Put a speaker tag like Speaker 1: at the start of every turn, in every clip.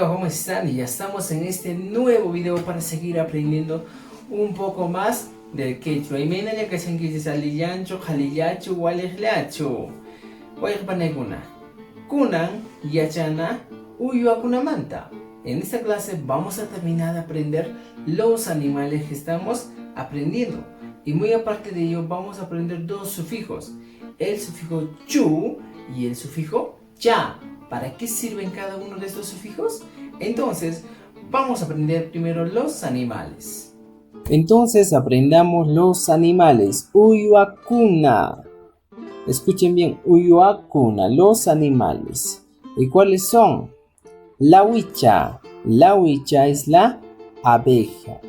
Speaker 1: amigos? ¿Cómo están? Y ya estamos en este nuevo video para seguir aprendiendo un poco más del quechua. Y mena ya que se enquisis alillancho, jalillacho, walehlacho. Voy a poner kunan, yachana, uyuakunamanta. En esta clase vamos a terminar de aprender los animales que estamos aprendiendo. Y muy aparte de ello vamos a aprender dos sufijos. El sufijo chu y el sufijo cha. ¿Para qué sirven cada uno de estos sufijos? Entonces, vamos a aprender primero los animales. Entonces, aprendamos los animales. Uyuakuna. Escuchen bien, uyuakuna, los animales. ¿Y cuáles son? La huicha. La huicha es la abeja.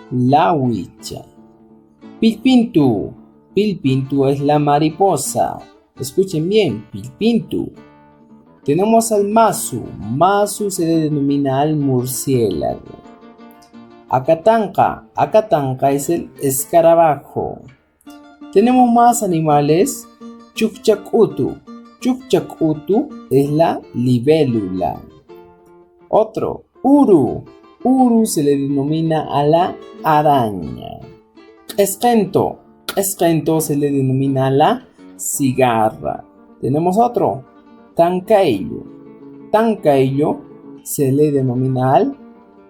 Speaker 1: La huicha. Pilpintu. Pilpintu es la mariposa. Escuchen bien, pilpintu. Tenemos al masu. Masu se le denomina al murciélago. Acatanca. Acatanca es el escarabajo. Tenemos más animales. Chukchakutu. Chukchakutu es la libélula. Otro. Uru. Uru se le denomina a la araña. Esquento. Esquento se le denomina a la cigarra. Tenemos otro. Tancaillo. Tancaillo se le denomina al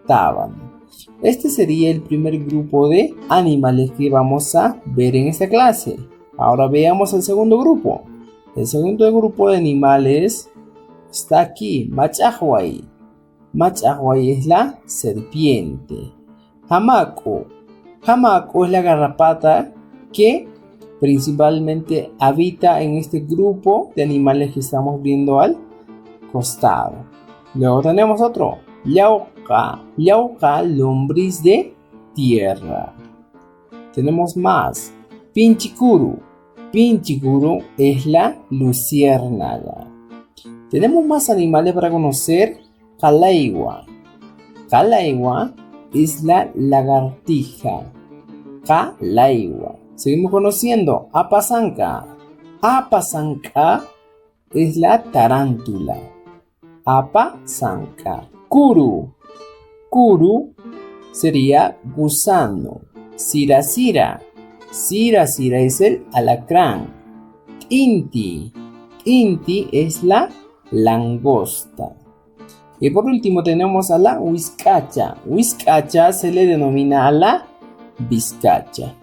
Speaker 1: tábano. Este sería el primer grupo de animales que vamos a ver en esta clase. Ahora veamos el segundo grupo. El segundo grupo de animales está aquí, machahuay. Machahuay es la serpiente. Hamaco. Hamaco es la garrapata que principalmente habita en este grupo de animales que estamos viendo al costado. Luego tenemos otro, llauca. Llauca, lombriz de tierra. Tenemos más, pinchicuru. Pinchicuru es la luciérnaga. Tenemos más animales para conocer. Calaigua. Calaigua es la lagartija. Calaigua. Seguimos conociendo. Apasanca. Apasanca es la tarántula. Apasanca. Curu. Curu sería gusano. Ciracira. Ciracira es el alacrán. Inti. Inti es la langosta. Y por último tenemos a la huizcacha. Huizcacha se le denomina a la vizcacha.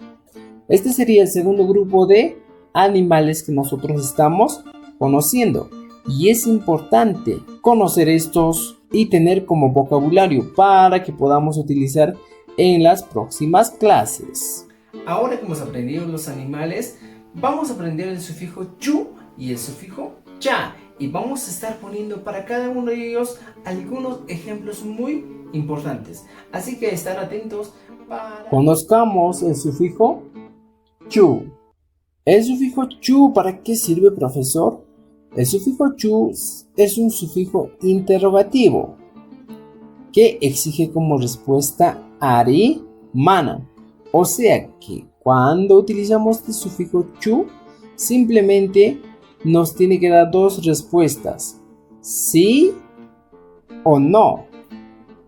Speaker 1: Este sería el segundo grupo de animales que nosotros estamos conociendo. Y es importante conocer estos y tener como vocabulario para que podamos utilizar en las próximas clases. Ahora que hemos aprendido los animales, vamos a aprender el sufijo chu y el sufijo cha. Y vamos a estar poniendo para cada uno de ellos algunos ejemplos muy importantes. Así que estar atentos para... Conozcamos el sufijo chu. ¿El sufijo chu para qué sirve, profesor? El sufijo chu es un sufijo interrogativo que exige como respuesta ari, mana. O sea que cuando utilizamos el sufijo chu, simplemente nos tiene que dar dos respuestas, sí o no.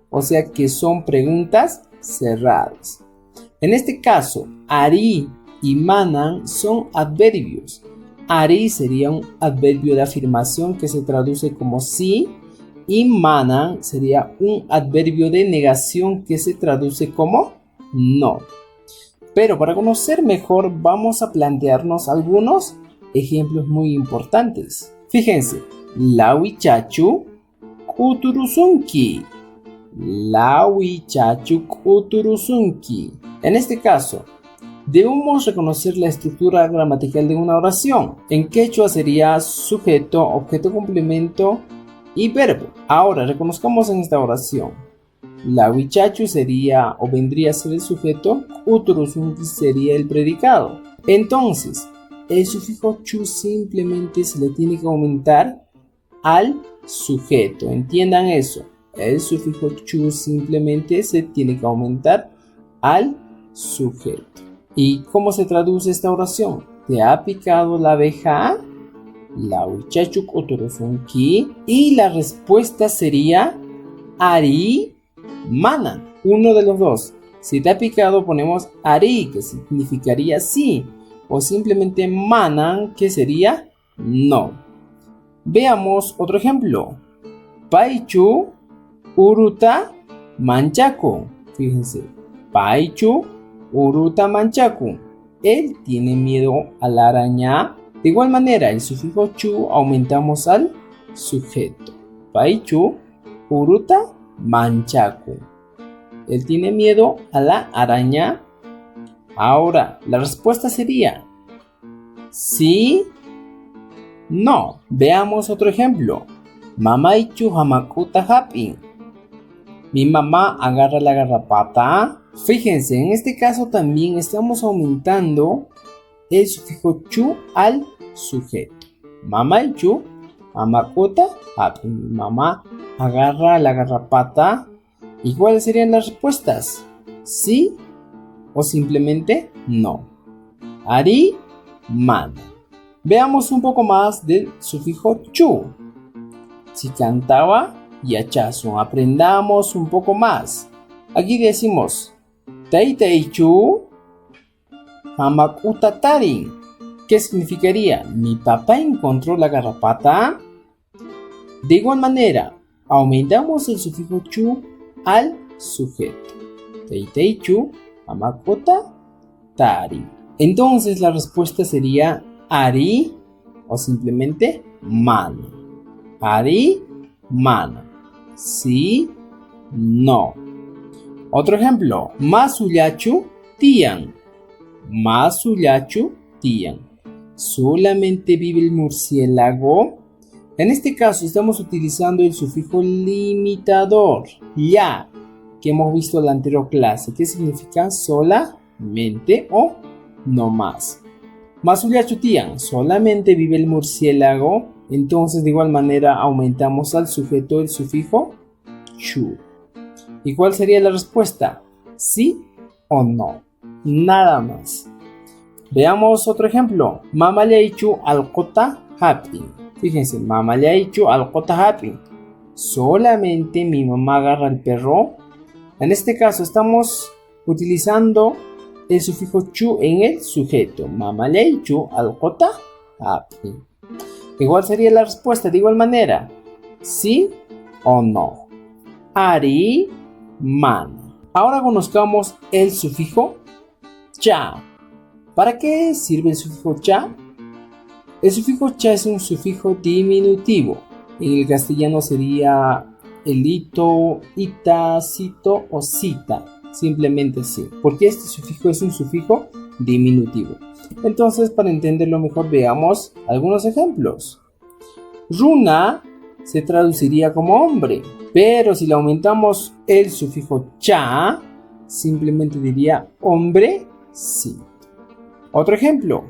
Speaker 1: O sea que son preguntas cerradas. En este caso, ari y manan son adverbios. Ari sería un adverbio de afirmación que se traduce como sí, y manan sería un adverbio de negación que se traduce como no. Pero para conocer mejor vamos a plantearnos algunos ejemplos muy importantes. Fíjense, lawichachu kuturusunki. Lawichachu kuturusunki. En este caso, debemos reconocer la estructura gramatical de una oración. En quechua sería sujeto, objeto complemento y verbo. Ahora reconozcamos en esta oración. Lawichachu sería o vendría a ser el sujeto, kuturusunki sería el predicado. Entonces, el sufijo chu simplemente se le tiene que aumentar al sujeto. Entiendan eso. El sufijo chu simplemente se tiene que aumentar al sujeto. ¿Y cómo se traduce esta oración? ¿Te ha picado la abeja? Lawichachu kuturusunki. Y la respuesta sería Ari, mana. Uno de los dos. Si te ha picado ponemos ari, que significaría sí. O simplemente manan, que sería no. Veamos otro ejemplo. Paichu uruta manchaku. Fíjense. Paichu uruta manchaku. Él tiene miedo a la araña. De igual manera, el sufijo chu aumentamos al sujeto. Paichu uruta manchaku. Él tiene miedo a la araña. Ahora, la respuesta sería sí, no. Veamos otro ejemplo. Mamaichu hamakuta hapin. Mi mamá agarra la garrapata. Fíjense, en este caso también estamos aumentando el sufijo chu al sujeto. Mamaichu hamakuta hapin. Mi mamá agarra la garrapata. ¿Y cuáles serían las respuestas? ¿Sí o simplemente no? Ari, mana. Veamos un poco más del sufijo chu. Si cantaba, yachasun. Aprendamos un poco más. Aquí decimos Teiteichu hamakuta tarin. ¿Qué significaría? Mi papá encontró la garrapata. De igual manera, aumentamos el sufijo chu al sujeto. Teiteichu hamakuta tari. Entonces la respuesta sería ari o simplemente mana. Ari, mana. Sí, no. Otro ejemplo. Masuyachu tian. Masuyachu tian. ¿Solamente vive el murciélago? En este caso estamos utilizando el sufijo limitador, ya, que hemos visto en la anterior clase, que significa solamente o no más. Masuyachu tian, solamente vive el murciélago. Entonces de igual manera aumentamos al sujeto el sufijo chu. ¿Y cuál sería la respuesta? ¿Sí o no? Nada más. Veamos otro ejemplo. Mamayaichu alkota happy. Fíjense, mamayaichu alkota happy. Solamente mi mamá agarra al perro. En este caso estamos utilizando el sufijo chu en el sujeto. Mamayaichu alkota happy. Igual sería la respuesta de igual manera. ¿Sí o no? Ari, mana. Ahora conozcamos el sufijo cha. ¿Para qué sirve el sufijo cha? El sufijo cha es un sufijo diminutivo. En el castellano sería el ito, ita, cito o cita. Simplemente sí. Porque este sufijo es un sufijo diminutivo. Entonces, para entenderlo mejor, veamos algunos ejemplos. Runa se traduciría como hombre, pero si le aumentamos el sufijo cha, simplemente diría hombre, sí. Otro ejemplo.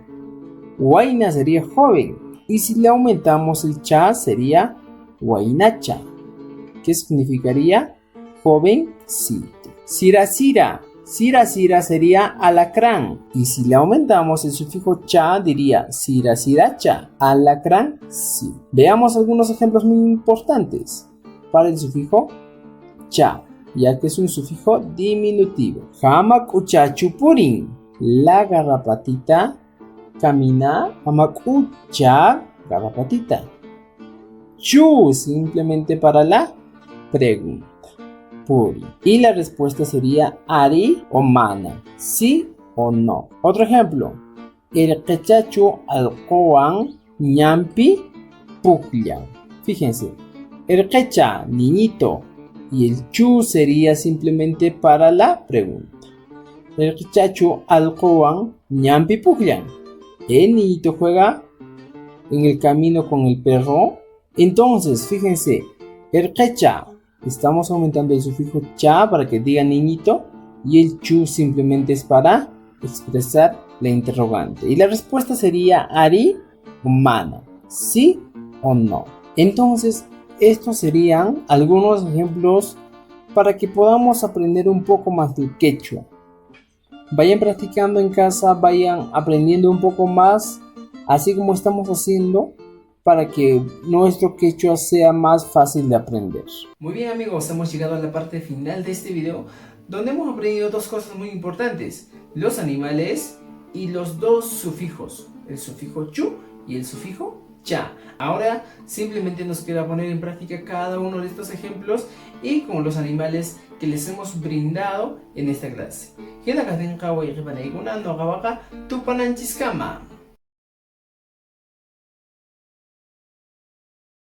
Speaker 1: Huayna sería joven, y si le aumentamos el cha, sería huaynacha, que significaría jovencito. Sirasira. Sirasira sería alacrán. Y si le aumentamos el sufijo cha, diría sirasiracha. Alacrán, sí. Veamos algunos ejemplos muy importantes para el sufijo cha, ya que es un sufijo diminutivo. Hamakuchachupurin. La garrapatita camina. Hamakucha, garrapatita. Chu, simplemente para la pregunta. Puri. Y la respuesta sería ari o mana, sí o no. Otro ejemplo. El quechachu alcoan ñampi pukllan. Fíjense, el quecha, niñito, y el chu sería simplemente para la pregunta. El quechachu alcoan ñampi pukllan. El niñito juega en el camino con el perro. Entonces, fíjense, el quecha, estamos aumentando el sufijo cha para que diga niñito, y el chu simplemente es para expresar la interrogante. Y la respuesta sería ari o mana, sí o no. Entonces, estos serían algunos ejemplos para que podamos aprender un poco más del quechua. Vayan practicando en casa, vayan aprendiendo un poco más, así como estamos haciendo, para que nuestro quechua sea más fácil de aprender. Muy bien amigos, hemos llegado a la parte final de este video donde hemos aprendido dos cosas muy importantes: los animales y los dos sufijos, el sufijo chu y el sufijo cha. Ahora simplemente nos queda poner en práctica cada uno de estos ejemplos y con los animales que les hemos brindado en esta clase. Tupananchiskama.